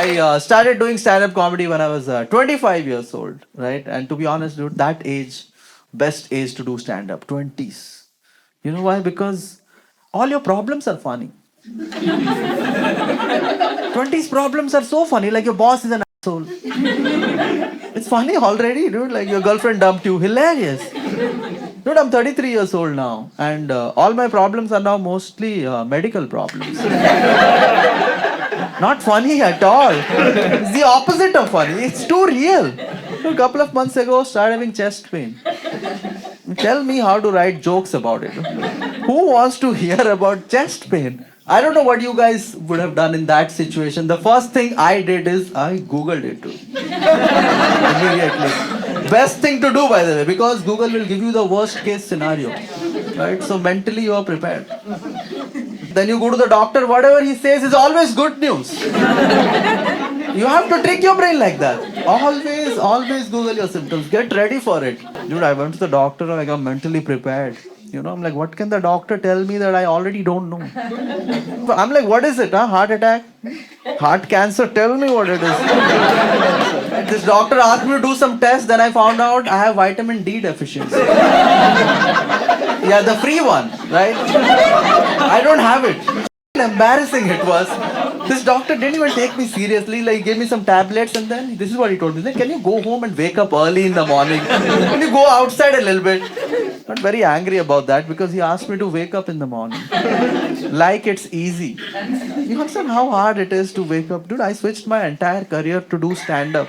I started doing stand-up comedy when I was 25 years old, right? And to be honest, dude, that age, best age to do stand-up, 20s. You know why? Because all your problems are funny. 20s problems are so funny, like your boss is an asshole. It's funny already, dude. Like your girlfriend dumped you. Hilarious. Dude, I'm 33 years old now, and all my problems are now mostly medical problems. Not funny at all. It's the opposite of funny. It's too real. A couple of months ago, started having chest pain. Tell me how to write jokes about it. Who wants to hear about chest pain? I don't know what you guys would have done in that situation. The first thing I did is I Googled it too. Immediately. Best thing to do, by the way, because Google will give you the worst case scenario. Right? So mentally you are prepared. Then you go to the doctor, whatever he says is always good news. You have to trick your brain like that. Always Google your symptoms. Get ready for it. Dude, I went to the doctor, like I'm mentally prepared. You know, I'm like, what can the doctor tell me that I already don't know? I'm like, what is it? Heart attack? Heart cancer? Tell me what it is. This doctor asked me to do some tests, then I found out I have vitamin D deficiency. Yeah, the free one, right? I don't have it. Embarrassing it was. This doctor didn't even take me seriously. Like, he gave me some tablets, and then this is what he told me. He's like, can you go home and wake up early in the morning? Can you go outside a little bit? Not very angry about that because he asked me to wake up in the morning. Like it's easy. You understand how hard it is to wake up? Dude, I switched my entire career to do stand-up.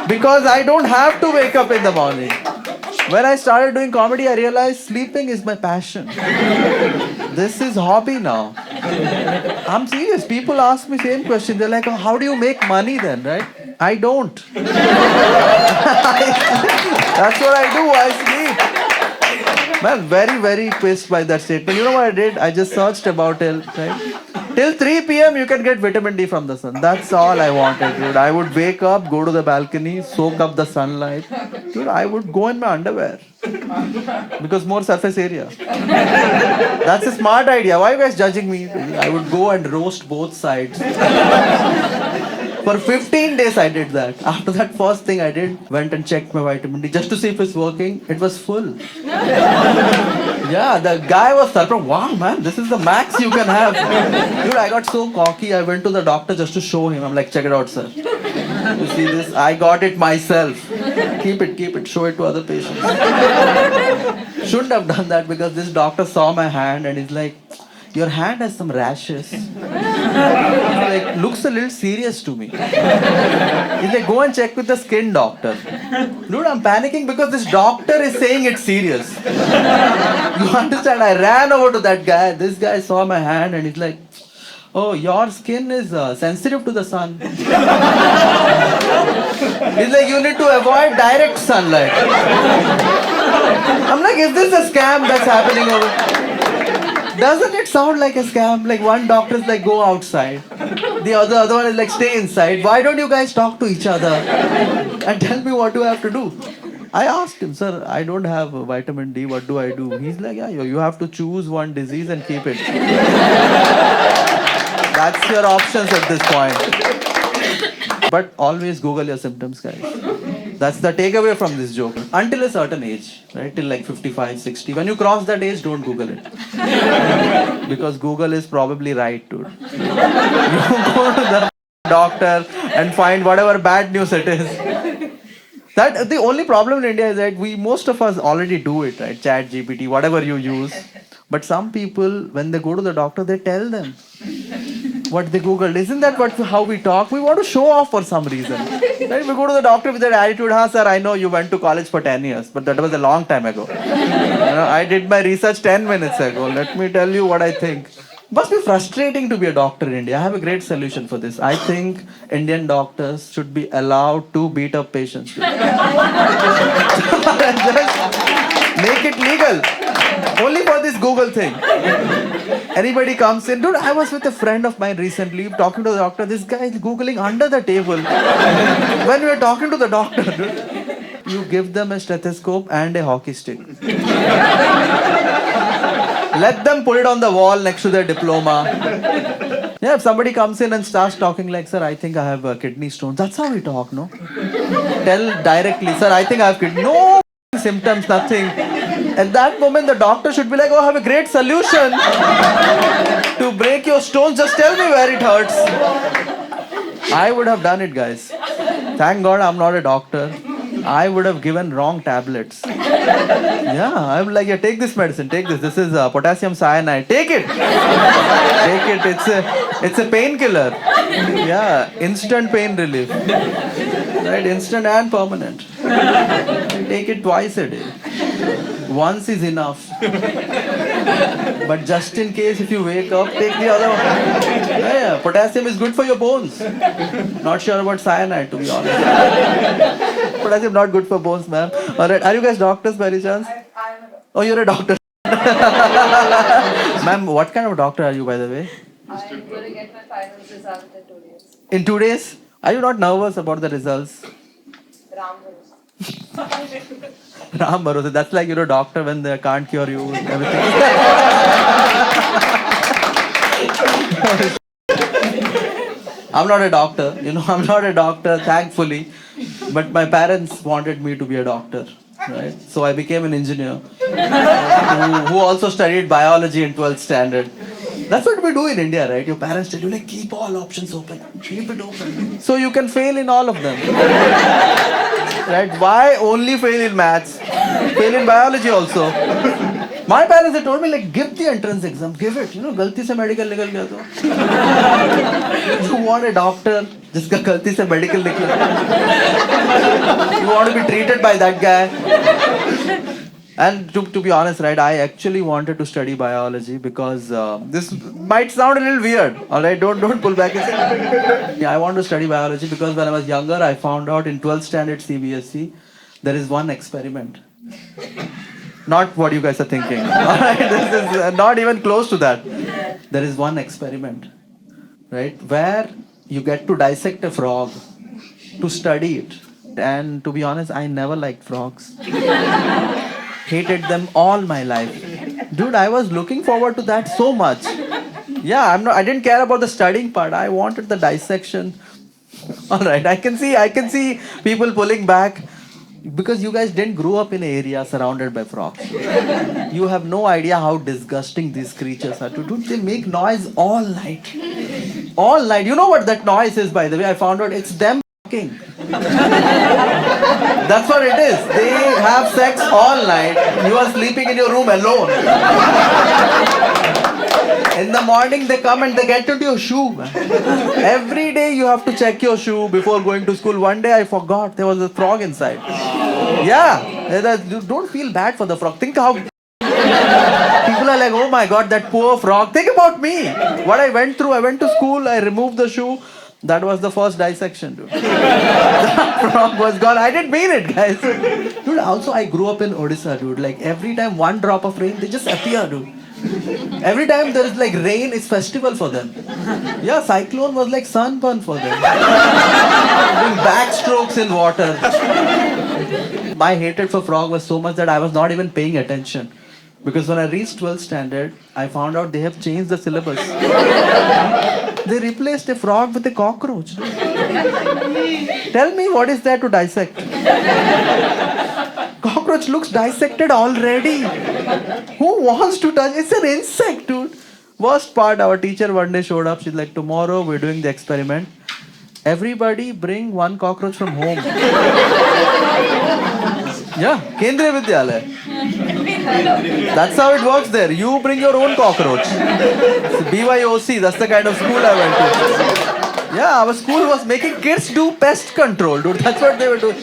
Because I don't have to wake up in the morning. When I started doing comedy, I realized sleeping is my passion. This is hobby now. I'm serious. People ask me same question. They're like, oh, how do you make money then, right? I don't. That's what I do. I sleep. Man, very pissed by that statement. You know what I did? I just searched about it, right? Till 3 p.m. you can get vitamin D from the sun. That's all I wanted, dude. I would wake up, go to the balcony, soak up the sunlight. Dude, I would go in my underwear. Because more surface area. That's a smart idea. Why are you guys judging me? I would go and roast both sides. For 15 days I did that. After that first thing I did, went and checked my vitamin D just to see if it's working. It was full. Yeah, the guy was surprised. Wow, man, this is the max you can have. Dude, I got so cocky. I went to the doctor just to show him. I'm like, check it out, sir. You see this? I got it myself. Keep it. Show it to other patients. Shouldn't have done that because this doctor saw my hand and he's like, your hand has some rashes. Like, looks a little serious to me. He's like, go and check with the skin doctor. Dude, I'm panicking because this doctor is saying it's serious. You understand? I ran over to that guy. This guy saw my hand and he's like, oh, your skin is sensitive to the sun. He's like, you need to avoid direct sunlight. I'm like, is this a scam that's happening over? Doesn't it sound like a scam? Like one doctor is like, go outside. The other one is like, stay inside. Why don't you guys talk to each other and tell me what do I have to do? I asked him, sir, I don't have vitamin D. What do I do? He's like, yeah, you have to choose one disease and keep it. That's your options at this point. But always Google your symptoms, guys. That's the takeaway from this joke. Until a certain age, right? Till like 55, 60. When you cross that age, don't Google it. Because Google is probably right, dude. You go to the doctor and find whatever bad news it is. That the only problem in India is that most of us already do it, right? Chat, GPT, whatever you use. But some people, when they go to the doctor, they tell them what they Googled. Isn't that how we talk? We want to show off for some reason. Right? We go to the doctor with that attitude, sir, I know you went to college for 10 years, but that was a long time ago. I did my research 10 minutes ago. Let me tell you what I think. Must be frustrating to be a doctor in India. I have a great solution for this. I think Indian doctors should be allowed to beat up patients. Just make it legal. Only for this Google thing. Anybody comes in, dude, I was with a friend of mine recently talking to the doctor. This guy is Googling under the table. When we were talking to the doctor, dude, you give them a stethoscope and a hockey stick. Let them put it on the wall next to their diploma. Yeah, if somebody comes in and starts talking like, sir, I think I have kidney stones. That's how we talk, no? Tell directly, sir, I think I have kidney. No symptoms, nothing. At that moment, the doctor should be like, oh, I have a great solution to break your stones. Just tell me where it hurts. I would have done it, guys. Thank God I'm not a doctor. I would have given wrong tablets. Yeah, I'm like, yeah, take this medicine, take this. This is potassium cyanide. Take it. Take it. It's a painkiller. Yeah, instant pain relief. Right, instant and permanent. Take it twice a day. Once is enough. But just in case if you wake up, take the other one. Yeah, potassium is good for your bones. Not sure about cyanide, to be honest. Potassium not good for bones, ma'am. Alright, are you guys doctors by any chance? I'm a doctor. Oh, you're a doctor. Ma'am, what kind of doctor are you, by the way? I'm going to get my final result in 2 days. In 2 days? Are you not nervous about the results? Ram Bharosa. Ram Bharosa. That's like, doctor when they can't cure you and everything. I'm not a doctor. I'm not a doctor, thankfully. But my parents wanted me to be a doctor. Right? So I became an engineer who also studied biology in 12th standard. That's what we do in India, right? Your parents tell you, like, keep all options open. Keep it open. So you can fail in all of them. Right? Why only fail in maths? Fail in biology also. My parents, they told me, like, give the entrance exam. Give it. Galti se medical nikal gaya to. You want a doctor, jiska galti se medical nikal. You want to be treated by that guy. And to be honest, right, I actually wanted to study biology because this might sound a little weird. All right, don't pull back. Yeah, I want to study biology because when I was younger, I found out in 12th standard CBSE, there is one experiment. Not what you guys are thinking. All right, this is not even close to that. There is one experiment, right, where you get to dissect a frog to study it. And to be honest, I never liked frogs. Hated them all my life. Dude, I was looking forward to that so much. Yeah, I didn't care about the studying part. I wanted the dissection. All right, I can see people pulling back because you guys didn't grow up in an area surrounded by frogs. You have no idea how disgusting these creatures are. Dude, they make noise all night. All night. You know what that noise is, by the way? I found out it's them fucking. That's what it is. They have sex all night. You are sleeping in your room alone. In the morning they come and they get into your shoe. Every day you have to check your shoe before going to school. One day I forgot there was a frog inside. Yeah. You don't feel bad for the frog. Think how people are like, oh my God, that poor frog. Think about me. What I went through. I went to school. I removed the shoe. That was the first dissection, dude. The frog was gone. I didn't mean it, guys. Dude, also I grew up in Odisha, dude. Like every time one drop of rain, they just appear, dude. Every time there is like rain, it's festival for them. Yeah, cyclone was like sunburn for them. Doing backstrokes in water. My hatred for frog was so much that I was not even paying attention. Because when I reached 12th standard, I found out they have changed the syllabus. They replaced a frog with a cockroach. Tell me what is there to dissect? Cockroach looks dissected already. Who wants to touch? It's an insect, dude. Worst part, our teacher one day showed up. She's like, tomorrow we're doing the experiment. Everybody bring one cockroach from home. Yeah, Kendriya Vidyalaya. That's how it works there. You bring your own cockroach. BYOC, that's the kind of school I went to. Yeah, our school was making kids do pest control, dude. That's what they were doing.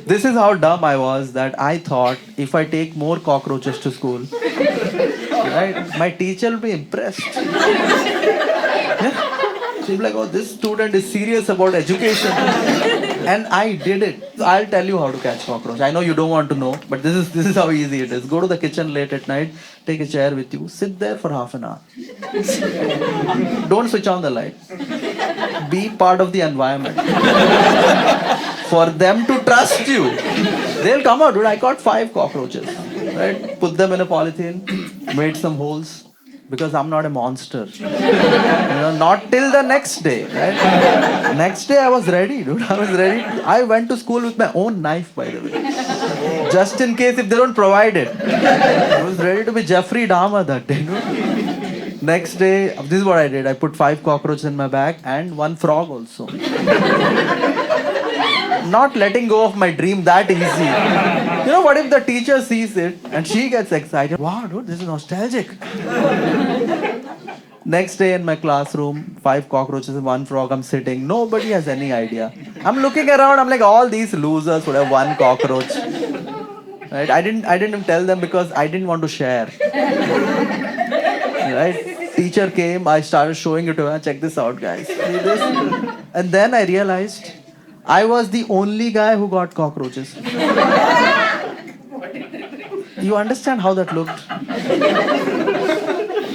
This is how dumb I was that I thought if I take more cockroaches to school, right, my teacher will be impressed. Yeah. She'll be like, oh, this student is serious about education. And I did it. I'll tell you how to catch cockroach. I know you don't want to know, but this is how easy it is. Go to the kitchen late at night, take a chair with you, sit there for half an hour. Don't switch on the light. Be part of the environment. For them to trust you. They'll come out, dude. I caught 5 cockroaches. Right? Put them in a polythene, made some holes, because I'm not a monster. Not till the next day, right? Next day I was ready, dude. I was ready. I went to school with my own knife, by the way. Just in case if they don't provide it. I was ready to be Jeffrey Dahmer that day, dude. Next day, this is what I did. I put 5 cockroaches in my bag and 1 frog also. Not letting go of my dream that easy. What if the teacher sees it and she gets excited? Wow, dude, this is nostalgic. Next day in my classroom, 5 cockroaches and 1 frog, I'm sitting. Nobody has any idea. I'm looking around, I'm like, all these losers would have 1 cockroach. Right? I didn't even tell them because I didn't want to share. Right? Teacher came, I started showing it to her. Check this out, guys. See this? And then I realized I was the only guy who got cockroaches. You understand how that looked?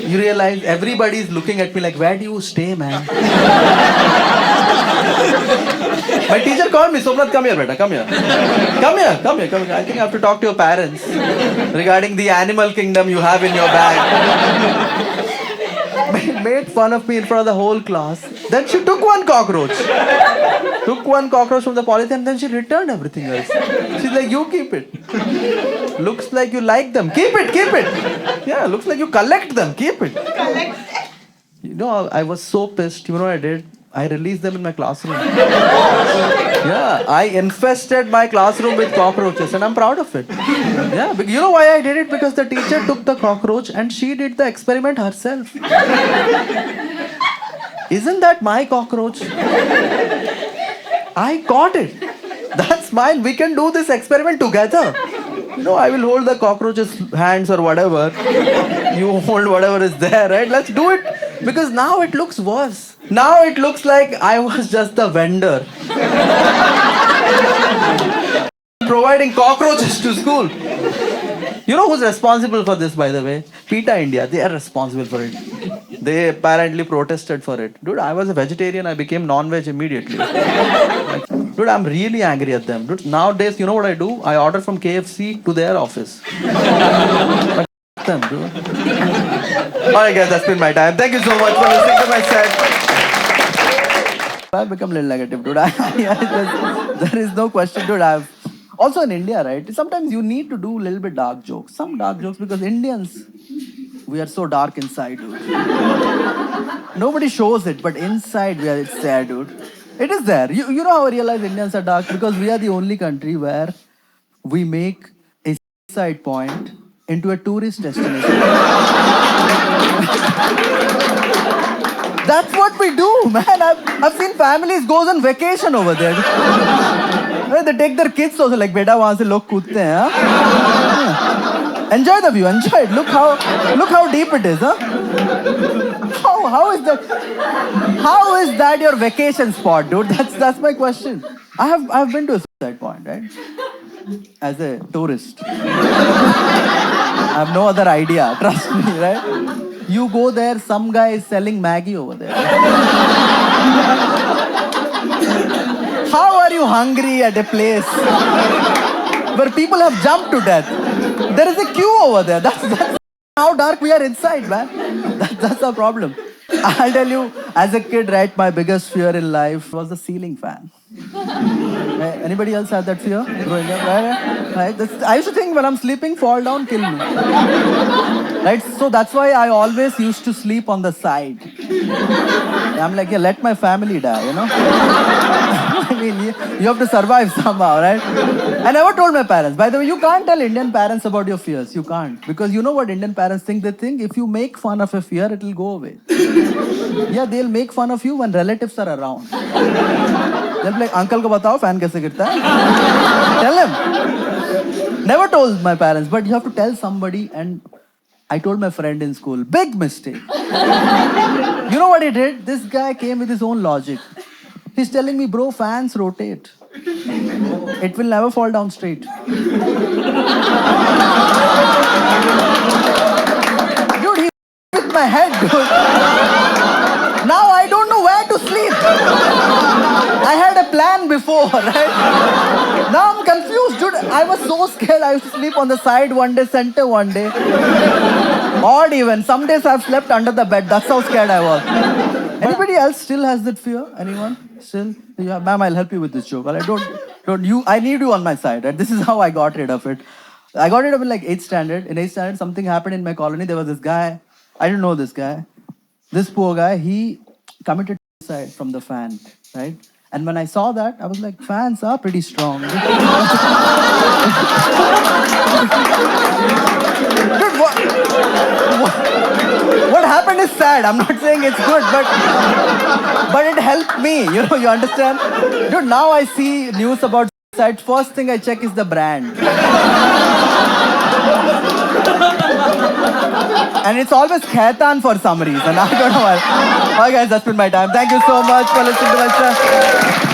You realize everybody is looking at me like, where do you stay, man? My teacher called me, Somnath, come here, beta, come here. Come here. I think I have to talk to your parents regarding the animal kingdom you have in your bag. Made fun of me in front of the whole class. Then she took 1 cockroach. Took 1 cockroach from the polythene and then she returned everything else. She's like, you keep it. Looks like you like them. Keep it. Yeah, looks like you collect them. Keep it. I was so pissed. You know what I did? I released them in my classroom. Yeah, I infested my classroom with cockroaches and I'm proud of it. Yeah, you know why I did it? Because the teacher took the cockroach and she did the experiment herself. Isn't that my cockroach? I caught it. That's mine. We can do this experiment together. I will hold the cockroach's hands or whatever. You hold whatever is there, right? Let's do it. Because now it looks worse. Now it looks like I was just the vendor. Providing cockroaches to school. You know who's responsible for this, by the way? PETA India. They are responsible for it. They apparently protested for it. Dude, I was a vegetarian. I became non-veg immediately. Dude, I'm really angry at them. Dude, nowadays, you know what I do? I order from KFC to their office. Them, dude. Alright guys, that's been my time. Thank you so much for listening to my set. I've become a little negative, dude. There is no question, dude. Also in India, right? Sometimes you need to do a little bit dark jokes. Some dark jokes because Indians, we are so dark inside, dude. Nobody shows it, but inside it's there, dude. It is there. You know how I realize Indians are dark? Because we are the only country where we make a suicide point into a tourist destination. That's what we do, man. I've seen families goes on vacation over there. They take their kids also like, beta, wahan se log kudte hain, huh? Enjoy the view, enjoy it. Look how deep it is, huh? How is that? How is that your vacation spot, dude? That's my question. I've been to a suicide point, right? As a tourist. I have no other idea, trust me, right? You go there, some guy is selling Maggie over there. How are you hungry at a place where people have jumped to death? There is a queue over there. That's how dark we are inside, man. That's the problem. I'll tell you, as a kid, right, my biggest fear in life was the ceiling fan. Right? Anybody else had that fear growing up? Right? I used to think when I'm sleeping, fall down, kill me. Right? So that's why I always used to sleep on the side. I'm like, yeah, let my family die, you know? I mean, you have to survive somehow, right? I never told my parents. By the way, you can't tell Indian parents about your fears. You can't. Because you know what Indian parents think? They think if you make fun of a fear, it will go away. Yeah, they'll make fun of you when relatives are around. They'll be like, uncle ko batao, fan kaise girta hai? Tell him. Never told my parents, but you have to tell somebody. And I told my friend in school, big mistake. You know what he did? This guy came with his own logic. He's telling me, bro, fans rotate. It will never fall down straight. Dude, he's with my head, dude. Now I don't know where to sleep. I had a plan before, right? Now I'm confused, dude. I was so scared. I used to sleep on the side one day, center one day. Odd even. Some days I've slept under the bed. That's how scared I was. Anybody else still has that fear? Anyone? Still? Yeah, ma'am, I'll help you with this joke. Well, don't you. I need you on my side. Right? This is how I got rid of it. I got rid of it in like 8th standard. In 8th standard, something happened in my colony. There was this guy. I didn't know this guy. This poor guy, he committed suicide from the fan, right? And when I saw that, I was like, fans are pretty strong. Dude, what happened is sad. I'm not saying it's good, but it helped me. You understand? Dude, now I see news about suicide. First thing I check is the brand. And it's always Khaitan for some reason. I don't know why. Bye guys, that's been my time. Thank you so much for listening to my show.